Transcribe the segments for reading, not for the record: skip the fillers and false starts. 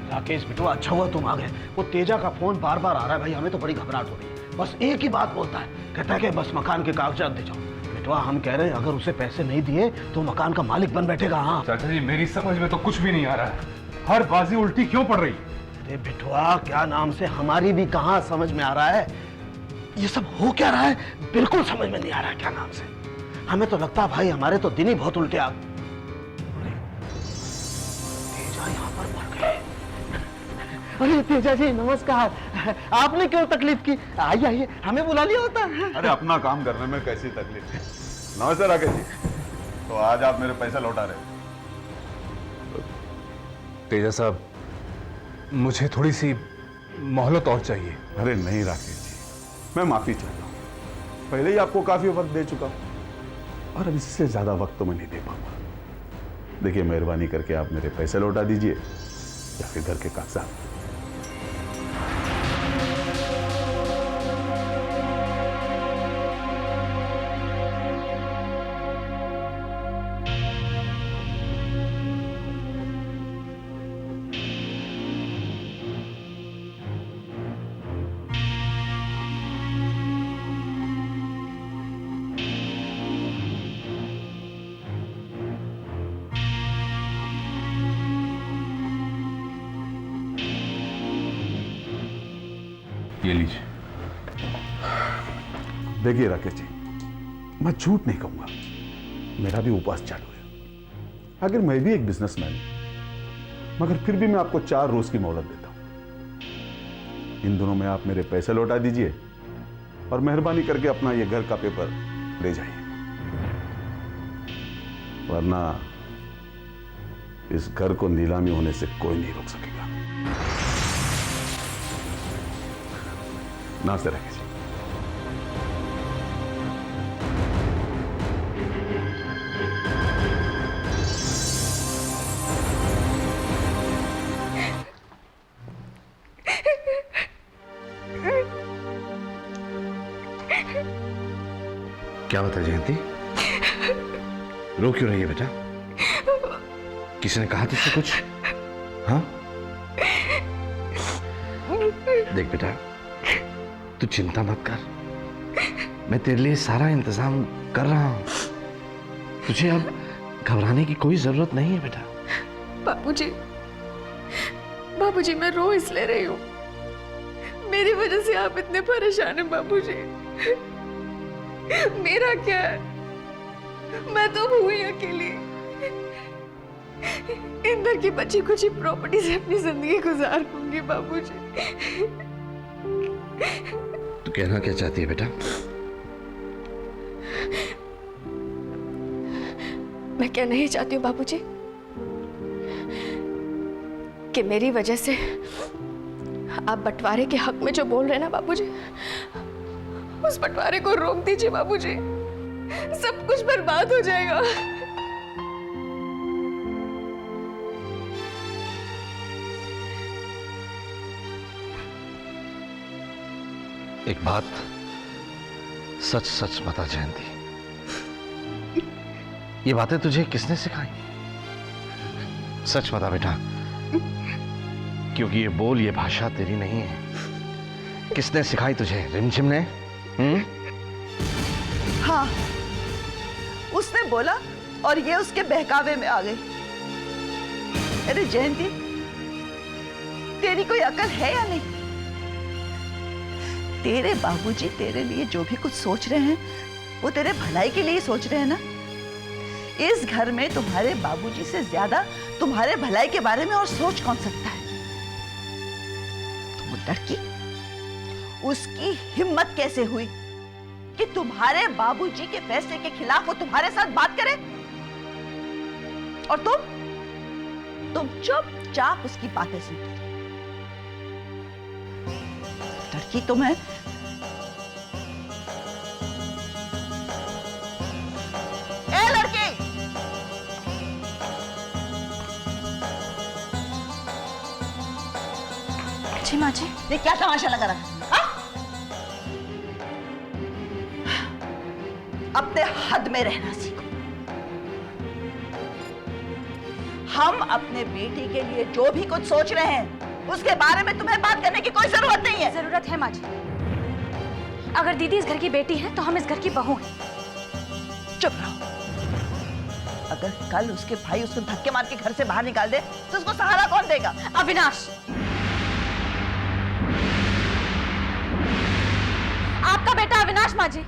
राकेश बिटवा, अच्छा हुआ तुम आ गए। वो तेजा का फोन बार बार आ रहा है भाई, हमें तो बड़ी घबराहट हो रही है। बस एक ही बात बोलता है, कहता है कि बस मकान के कागजात दे जाओ। बिटवा हम कह रहे हैं अगर उसे पैसे नहीं दिए तो मकान का मालिक बन बैठेगा। हाँ चाचा जी, मेरी समझ में तो कुछ भी नहीं आ रहा है, हर बाजी उल्टी क्यों पड़ रही? अरे बिटवा, क्या नाम से हमारी भी कहाँ समझ में आ रहा है, ये सब हो क्या रहा है बिल्कुल समझ में नहीं आ रहा है क्या नाम से। हमें तो लगता है भाई हमारे तो दिन ही बहुत उल्टे आ। तेजा यहाँ पर मर गए। अरे तेजा जी नमस्कार, आपने क्यों तकलीफ की? आइए आइए, हमें बुला लिया होता। अरे अपना काम करने में कैसी तकलीफ है। नमस्ते राकेश जी, तो आज आप मेरे पैसा लौटा रहे हो? तेजा साहब, मुझे थोड़ी सी मोहलत और चाहिए। अरे नहीं राकेश जी, मैं माफी चाहता हूँ। पहले ही आपको काफी वक्त दे चुका हूँ और अब इससे ज्यादा वक्त तो मैं नहीं दे पाऊंगा। देखिए, मेहरबानी करके आप मेरे पैसे लौटा दीजिए या फिर घर के कागजात। ये लीजिए। देखिए राकेश जी, मैं झूठ नहीं कहूंगा, मेरा भी उपवास चालू है। अगर मैं भी एक बिजनेसमैन हूं, मगर फिर भी मैं आपको 4 रोज की मोहलत देता हूं। इन दोनों में आप मेरे पैसे लौटा दीजिए और मेहरबानी करके अपना ये घर का पेपर ले जाइए, वरना इस घर को नीलामी होने से कोई नहीं रोक सकेगा। नमस्ते राकेश जी। क्या बता जयंती, रो क्यों रही है बेटा? किसी ने कहा तुझसे कुछ? हाँ देख बेटा, तू चिंता मत कर, मैं तेरे लिए सारा इंतजाम कर रहा हूं। तुझे अब घबराने की कोई जरूरत नहीं है बेटा। बाबूजी, बाबूजी मैं रो इसलिए रही हूँ, मेरी वजह से आप इतने परेशान हैं बाबूजी। मेरा क्या है, मैं तो हुई अकेली। इंदर की बची कुछ प्रॉपर्टी से अपनी जिंदगी गुजार दूंगी बाबूजी। तू कहना क्या चाहती है बेटा? मैं कहना ही चाहती हूँ बाबूजी कि मेरी वजह से आप बंटवारे के हक में जो बोल रहे हैं ना बाबूजी, उस बंटवारे को रोक दीजिए बाबूजी, सब कुछ बर्बाद हो जाएगा। एक बात सच सच बता जयंती, ये बातें तुझे किसने सिखाई? सच बता बेटा, क्योंकि ये बोल, ये भाषा तेरी नहीं है। किसने सिखाई तुझे? रिमझिम ने? हाँ, उसने बोला और ये उसके बहकावे में आ गई। अरे जयंती, तेरी कोई अकल है या नहीं? तेरे बाबूजी तेरे लिए जो भी कुछ सोच रहे हैं वो तेरे भलाई के लिए सोच रहे हैं ना। इस घर में तुम्हारे बाबूजी से ज्यादा तुम्हारे भलाई के बारे में और सोच कौन सकता है? तो वो लड़की, उसकी हिम्मत कैसे हुई कि तुम्हारे बाबूजी के फैसले के खिलाफ वो तुम्हारे साथ बात करे? और तुम चुपचाप उसकी बातें सुनते रहे। लड़की तुम्हें जी माँ जी, ये क्या तमाशा लगा रखा है? अपने हद में रहना सीखो। हम अपने बेटी के लिए जो भी कुछ सोच रहे हैं उसके बारे में तुम्हें बात करने की कोई जरूरत नहीं है। जरूरत है माँ जी। अगर दीदी इस घर की बेटी है तो हम इस घर की बहू हैं। चुप रहो। अगर कल उसके भाई उसको धक्के मार के घर से बाहर निकाल दे तो उसको सहारा कौन देगा? अविनाश, आपका बेटा अविनाश माँ जी।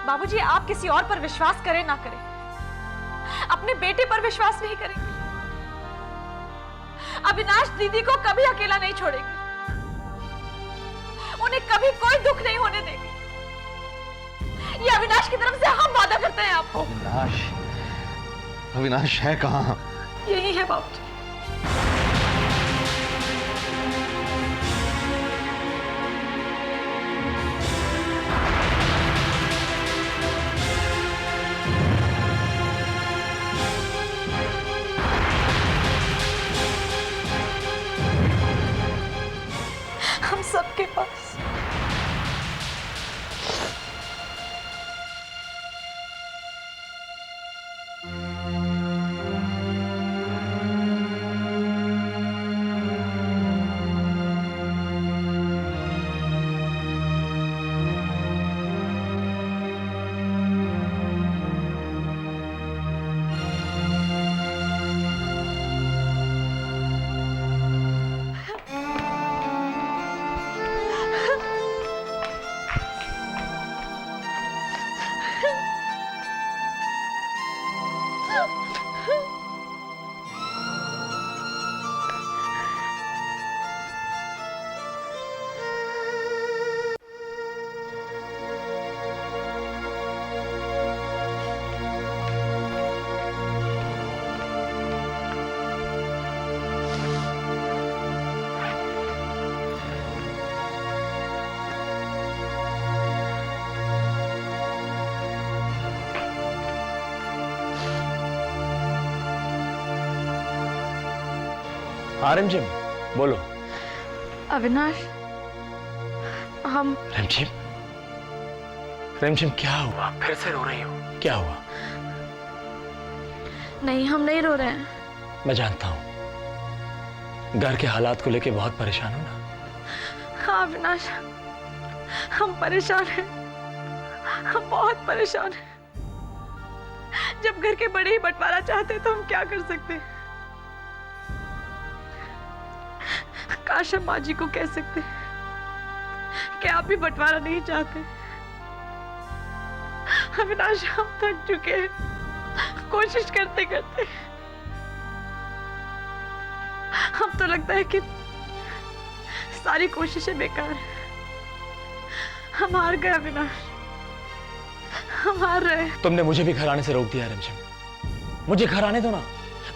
बाबूजी, आप किसी और पर विश्वास करें ना करें, अपने बेटे पर विश्वास नहीं करेंगे। अविनाश दीदी को कभी अकेला नहीं छोड़ेंगे, उन्हें कभी कोई दुख नहीं होने देंगे। ये अविनाश की तरफ से हम वादा करते हैं आपको। अविनाश, अविनाश है कहाँ? यही है बाबूजी। हम सबके पास हाँ रिमझिम, बोलो। अविनाश, हम रिमझिम, रिमझिम क्या हुआ? फिर से रो रही हो? क्या हुआ? नहीं, हम नहीं रो रहे हैं। मैं जानता हूं घर के हालात को लेके बहुत परेशान हो ना। हाँ अविनाश, हम परेशान हैं, हम बहुत परेशान हैं। जब घर के बड़े ही बंटवारा चाहते तो हम क्या कर सकते हैं? काश हम माँ जी को कह सकते कि आप भी बंटवारा नहीं चाहते। अविनाश, हम थक चुके हैं कोशिश करते करते। हम तो लगता है कि सारी कोशिशें बेकार हैं। हम हार गए अविनाश, हम हार रहे हैं। तुमने मुझे भी घर आने से रोक दिया रिमझिम। मुझे घर आने दो ना,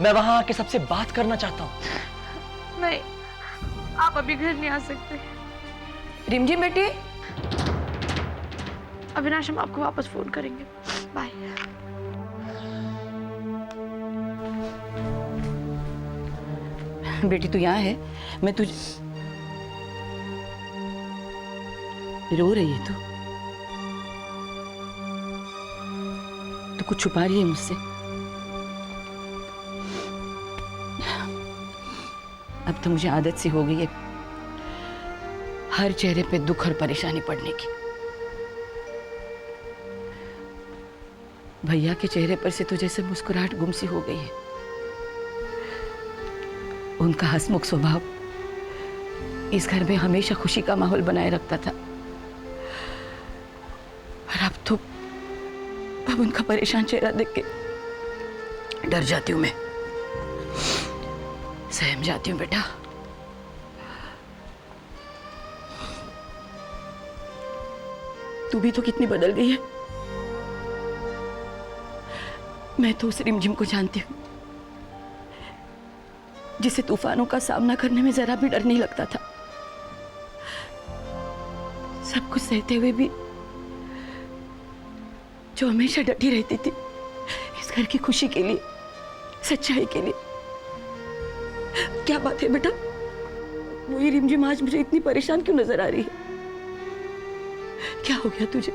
मैं वहां आके सबसे बात करना चाहता हूं। नहीं, आप अभी घर नहीं आ सकते। रिमझिम बेटी, अविनाश, हम आपको वापस फोन करेंगे। बाय। बेटी तू यहाँ है, मैं तुझे रो रही है तू कुछ छुपा रही है मुझसे। अब तो मुझे आदत सी हो गई है हर चेहरे पे दुख और परेशानी पड़ने की। भैया के चेहरे पर से तो जैसे मुस्कुराहट गुम सी हो गई है। उनका हंसमुख स्वभाव इस घर में हमेशा खुशी का माहौल बनाए रखता था, और अब उनका परेशान चेहरा देख के डर जाती हूं मैं, सहम जाती हूँ बेटा। तू भी तो कितनी बदल गई है। मैं तो उस रिमझिम को जानती हूँ जिसे तूफानों का सामना करने में जरा भी डर नहीं लगता था। सब कुछ सहते हुए भी जो हमेशा डटी रहती थी इस घर की खुशी के लिए, सच्चाई के लिए। क्या बात है बेटा, वो ये रिमझिम आज मुझे इतनी परेशान क्यों नजर आ रही है? क्या हो गया तुझे?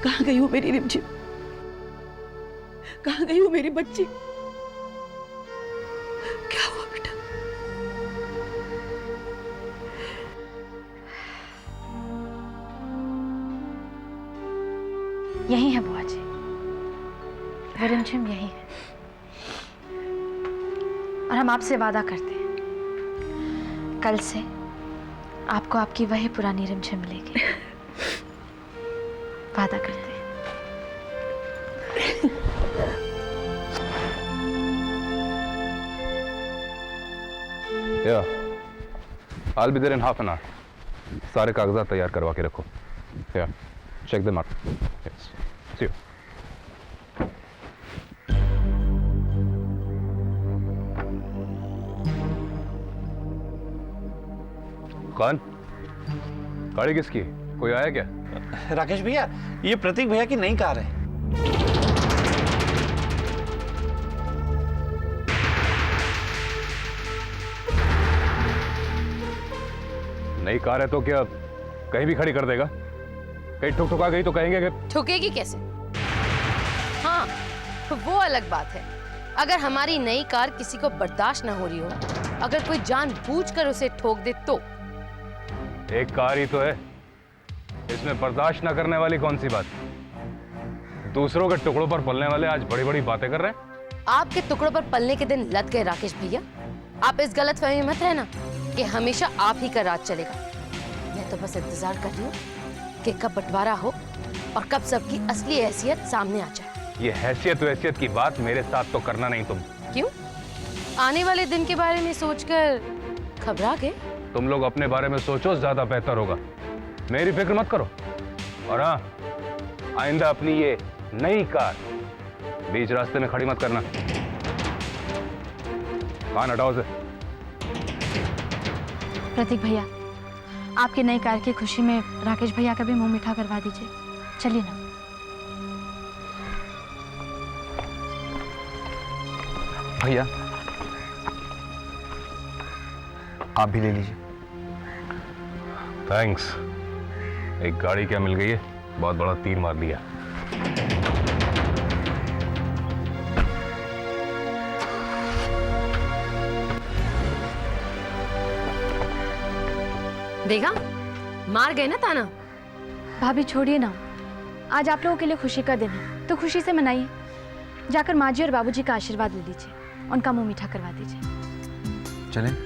कहाँ गई हो मेरी रिमझिम? कहाँ गई हो मेरी बच्ची? क्या हुआ बेटा? यही है बुआ जी, वो रिमझिम यही है। और हम आपसे वादा करते हैं, कल से आपको आपकी वही पुरानी रिमझिम मिलेगी। वादा करते हैं। या I'll be there in half an hour. सारे कागजात तैयार करवा के रखो। या check them out. Yes. See you. कौन? गाड़ी किसकी? कोई आया क्या? राकेश भैया, ये प्रतीक भैया की नई कार है। नई कार है तो क्या कहीं भी खड़ी कर देगा? कहीं ठुक ठुका गई तो कहेंगे कि ठुकेगी कैसे? हाँ, वो अलग बात है। अगर हमारी नई कार किसी को बर्दाश्त ना हो रही हो, अगर कोई जानबूझकर उसे ठोक दे तो? एक कार ही तो है, इसमें बर्दाश्त ना करने वाली कौन सी बात? दूसरों के टुकड़ों पर पलने वाले आज बड़ी बड़ी बातें कर रहे हैं। आपके टुकड़ों पर पलने के दिन लद गए राकेश भैया। आप इस गलतफहमी में मत रहना कि हमेशा आप ही का राज चलेगा। मैं तो बस इंतजार कर रही हूँ कि कब बंटवारा हो और कब सबकी असली हैसियत सामने आ जाए। ये हैसियत की बात मेरे साथ तो करना नहीं तुम। क्यों? आने वाले दिन के बारे में सोचकर घबरा गए? तुम लोग अपने बारे में सोचो, ज्यादा बेहतर होगा। मेरी फिक्र मत करो। और हाँ, आइंदा अपनी ये नई कार बीच रास्ते में खड़ी मत करना। कान हटाओ से। प्रतीक भैया, आपकी नई कार की खुशी में राकेश भैया का भी मुंह मीठा करवा दीजिए। चलिए ना। भैया, आप भी ले लीजिए। थैंक्स। एक गाड़ी क्या मिल गई है, बहुत बड़ा तीर मार दिया। देखा, मार गए ना ताना। भाभी छोड़िए ना, आज आप लोगों के लिए खुशी का दिन है, तो खुशी से मनाइए। जाकर माँ जी और बाबूजी का आशीर्वाद ले लीजिए, उनका मुंह मीठा करवा दीजिए। चलें?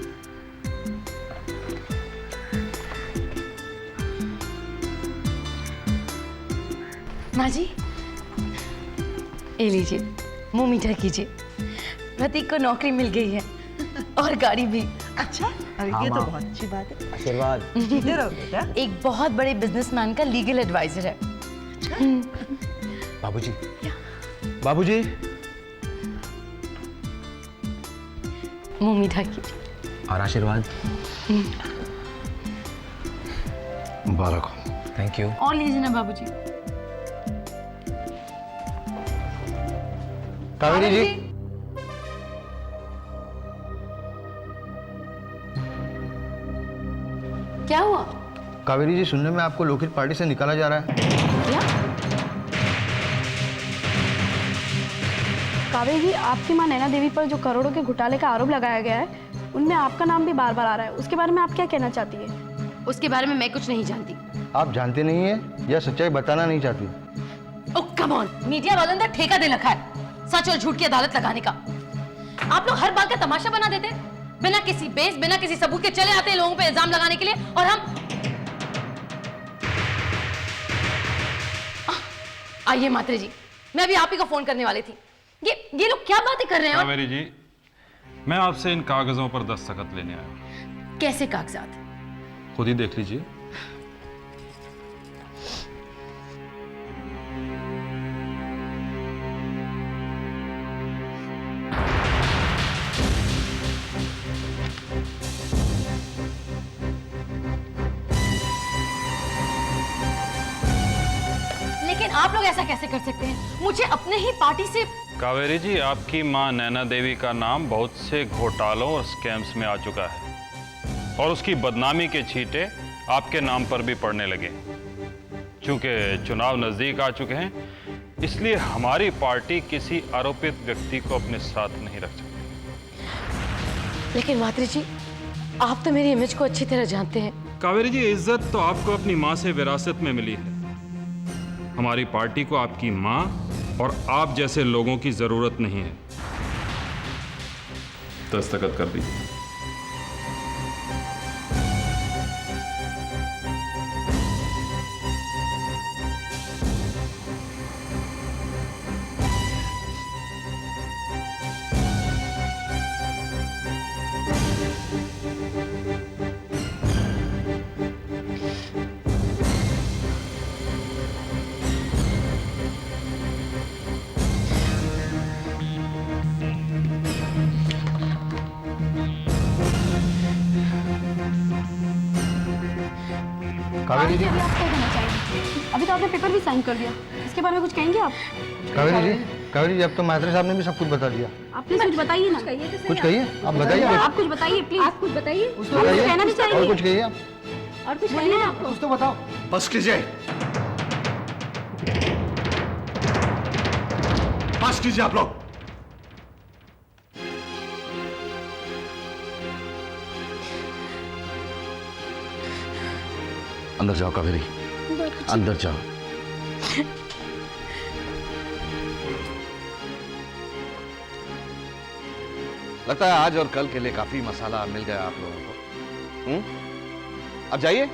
माँ जी, ये लीजिए, मुंह मीठा कीजिए। प्रतीक को नौकरी मिल गई है और गाड़ी भी। अच्छा, अरे ये तो बहुत अच्छी बात है। आशीर्वाद। जीते रहो बेटा। एक बहुत बड़े बिजनेसमैन का लीगल एडवाइजर है। बाबूजी, बाबूजी, मुंह मीठा कीजिए। और आशीर्वाद। मुबारक हो। Thank you. और लीजिए ना बाबूजी। कावेरी जी, क्या हुआ? कावेरी जी, सुनने में आपको लोकित पार्टी से निकाला जा रहा है। क्या? कावेरी जी, आपकी माँ नैना देवी पर जो करोड़ों के घोटाले का आरोप लगाया गया है, उनमें आपका नाम भी बार बार आ रहा है। उसके बारे में आप क्या कहना चाहती है? उसके बारे में मैं कुछ नहीं जानती। आप जानते नहीं है या सच्चाई बताना नहीं चाहती? ओह कम ऑन, मीडिया वालों ने ठेका दे रखा है सच और झूठ की अदालत लगाने का। आप लोग हर बात का तमाशा बना देते हैं, बिना किसी बेस, बिना किसी सबूत के चले आते हैं लोगों पे इल्जाम लगाने के लिए। और हम आइए मात्रे जी, मैं अभी आप ही को फोन करने वाली थी। ये लोग क्या बातें कर रहे हैं? कावेरी जी, मैं आपसे इन कागजों पर दस्तखत लेने आया हूं। कैसे कागजात? खुद ही देख लीजिए। लेकिन आप लोग ऐसा कैसे कर सकते हैं? मुझे अपने ही पार्टी से कावेरी जी, आपकी मां नैना देवी का नाम बहुत से घोटालों और स्कैम्स में आ चुका है और उसकी बदनामी के छींटे आपके नाम पर भी पड़ने लगे। चूंकि चुनाव नजदीक आ चुके हैं, इसलिए हमारी पार्टी किसी आरोपित व्यक्ति को अपने साथ नहीं रख सकती। लेकिन मात्री जी, आप तो मेरी इमेज को अच्छी तरह जानते हैं। कावेरी जी, इज्जत तो आपको अपनी मां से विरासत में मिली है। हमारी पार्टी को आपकी मां और आप जैसे लोगों की जरूरत नहीं है। दस्तखत कर दीजिए। कावेरी जी, अभी आप क्या कहना चाहेंगे? अभी तो आपने पेपर भी साइन कर दिया, इसके बारे में कुछ कहेंगे आप? कावेरी जी, अब तो मात्रे साहब ने भी सब कुछ बता दिया। आप प्लीज कुछ बताइए ना। कुछ कहिए, आप बताइए। आप कुछ बताइए प्लीज। आप कुछ बताइए। कुछ तो बताइए। कहना भी और चाहिए। कुछ कहिए आप। और कुछ बोलिए ना आपको। कुछ तो बताओ। बस कीजिए, बस कीजिए आप लोग। अंदर जाओ कावेरी, अंदर जाओ। लगता है आज और कल के लिए काफी मसाला मिल गया आप लोगों को। अब जाइए,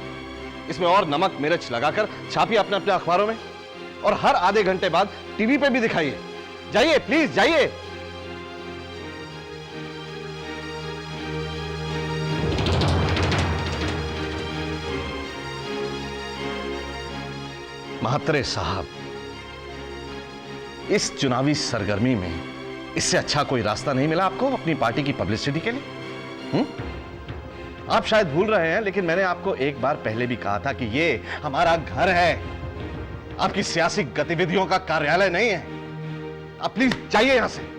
इसमें और नमक मिर्च लगाकर छापिए अपने अपने अखबारों में और हर आधे घंटे बाद टीवी पे भी दिखाइए। जाइए प्लीज, जाइए। महात्रे साहब, इस चुनावी सरगर्मी में इससे अच्छा कोई रास्ता नहीं मिला आपको अपनी पार्टी की पब्लिसिटी के लिए? आप शायद भूल रहे हैं, लेकिन मैंने आपको एक बार पहले भी कहा था कि ये हमारा घर है, आपकी सियासी गतिविधियों का कार्यालय नहीं है। आप प्लीज जाइए यहां से।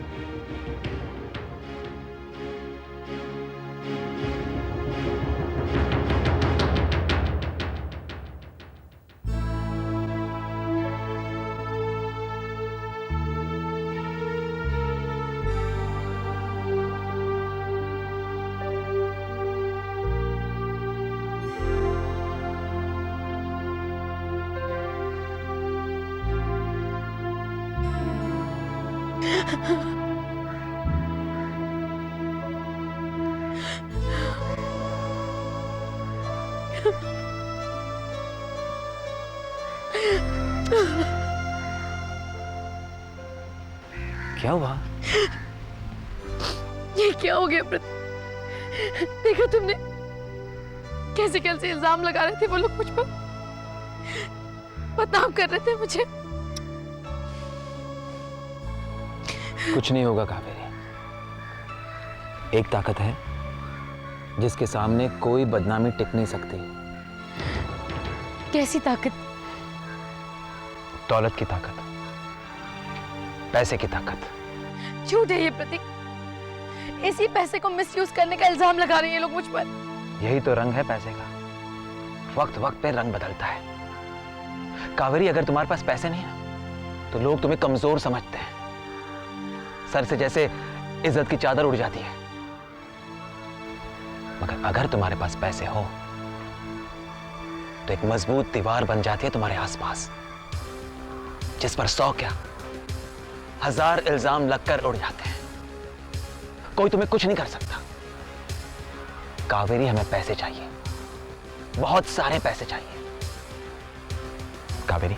क्या हुआ? ये क्या हो गया प्रतीक? देखा तुमने कैसे कैसे इल्जाम लगा रहे थे वो लोग मुझ पर, बदनाम कर रहे थे मुझे। कुछ नहीं होगा कावेरी। एक ताकत है जिसके सामने कोई बदनामी टिक नहीं सकती। कैसी ताकत? दौलत की ताकत, पैसे की ताकत। झूठ है ये प्रतीक। इसी पैसे को मिसयूज करने का इल्जाम लगा रहे हैं ये लोग मुझ पर। यही तो रंग है पैसे का, वक्त वक्त पे रंग बदलता है। कावेरी, अगर तुम्हारे पास पैसे नहीं ना तो लोग तुम्हें कमजोर समझते हैं, सर से जैसे इज्जत की चादर उड़ जाती है। मगर अगर तुम्हारे पास पैसे हो तो एक मजबूत दीवार बन जाती है तुम्हारे आसपास, जिस पर 100 क्या 1000 इल्जाम लगकर उड़ जाते हैं। कोई तुम्हें कुछ नहीं कर सकता। कावेरी, हमें पैसे चाहिए, बहुत सारे पैसे चाहिए। कावेरी,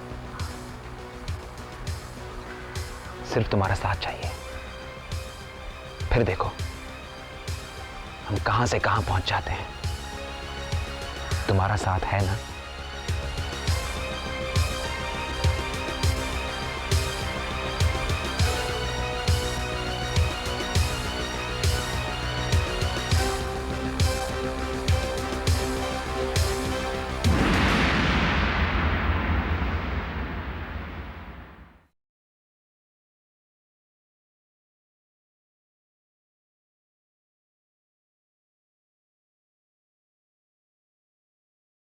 सिर्फ तुम्हारा साथ चाहिए, फिर देखो हम कहां से कहां पहुंच जाते हैं। तुम्हारा साथ है ना?